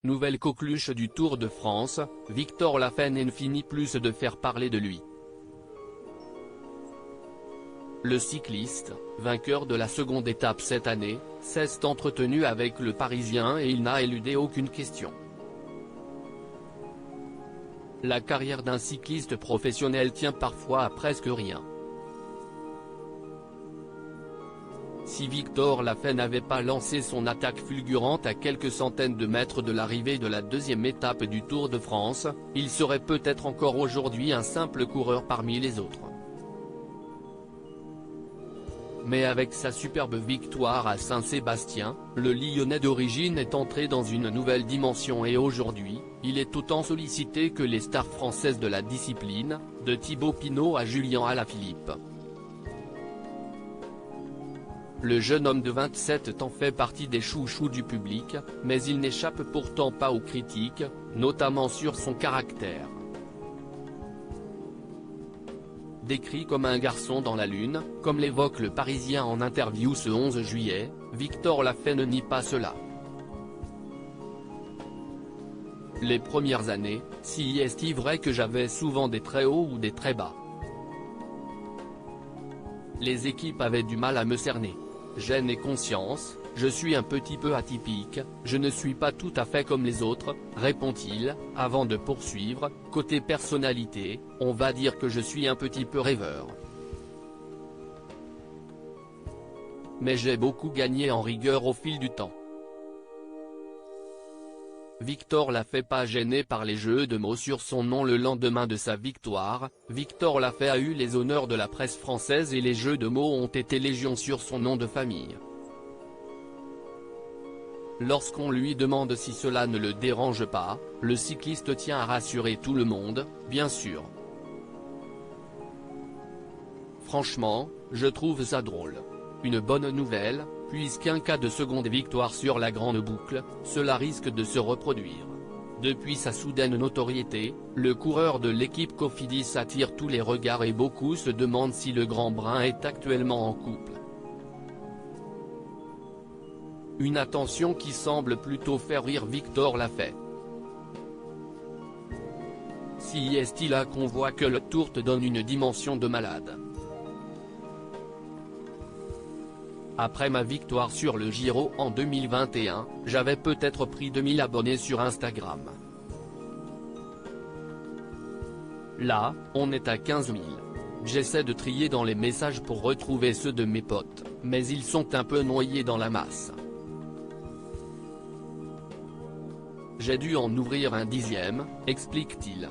Nouvelle coqueluche du Tour de France, Victor Lafay ne finit plus de faire parler de lui. Le cycliste, vainqueur de la seconde étape cette année, s'est entretenu avec le Parisien et il n'a éludé aucune question. La carrière d'un cycliste professionnel tient parfois à presque rien. Si Victor Lafay n'avait pas lancé son attaque fulgurante à quelques centaines de mètres de l'arrivée de la deuxième étape du Tour de France, il serait peut-être encore aujourd'hui un simple coureur parmi les autres. Mais avec sa superbe victoire à Saint-Sébastien, le Lyonnais d'origine est entré dans une nouvelle dimension et aujourd'hui, il est autant sollicité que les stars françaises de la discipline, de Thibaut Pinot à Julien Alaphilippe. Le jeune homme de 27 ans fait partie des chouchous du public, mais il n'échappe pourtant pas aux critiques, notamment sur son caractère. Décrit comme un garçon dans la lune, comme l'évoque le Parisien en interview ce 11 juillet, Victor Lafay ne nie pas cela. Les premières années, si est vrai que j'avais souvent des très hauts ou des très bas. Les équipes avaient du mal à me cerner. J'en ai conscience, je suis un petit peu atypique, je ne suis pas tout à fait comme les autres, répond-il, avant de poursuivre, côté personnalité, on va dire que je suis un petit peu rêveur. Mais j'ai beaucoup gagné en rigueur au fil du temps. Victor Lafay pas gêné par les jeux de mots sur son nom le lendemain de sa victoire, Victor Lafay a eu les honneurs de la presse française et les jeux de mots ont été légion sur son nom de famille. Lorsqu'on lui demande si cela ne le dérange pas, le cycliste tient à rassurer tout le monde, bien sûr. Franchement, je trouve ça drôle. Une bonne nouvelle, puisqu'un cas de seconde victoire sur la grande boucle, cela risque de se reproduire. Depuis sa soudaine notoriété, le coureur de l'équipe Cofidis attire tous les regards et beaucoup se demandent si le Grand Brun est actuellement en couple. Une attention qui semble plutôt faire rire Victor Lafay. Si est-il là qu'on voit que le Tour te donne une dimension de malade. Après ma victoire sur le Giro en 2021, j'avais peut-être pris 2000 abonnés sur Instagram. Là, on est à 15 000. J'essaie de trier dans les messages pour retrouver ceux de mes potes, mais ils sont un peu noyés dans la masse. J'ai dû en ouvrir un 10e, explique-t-il.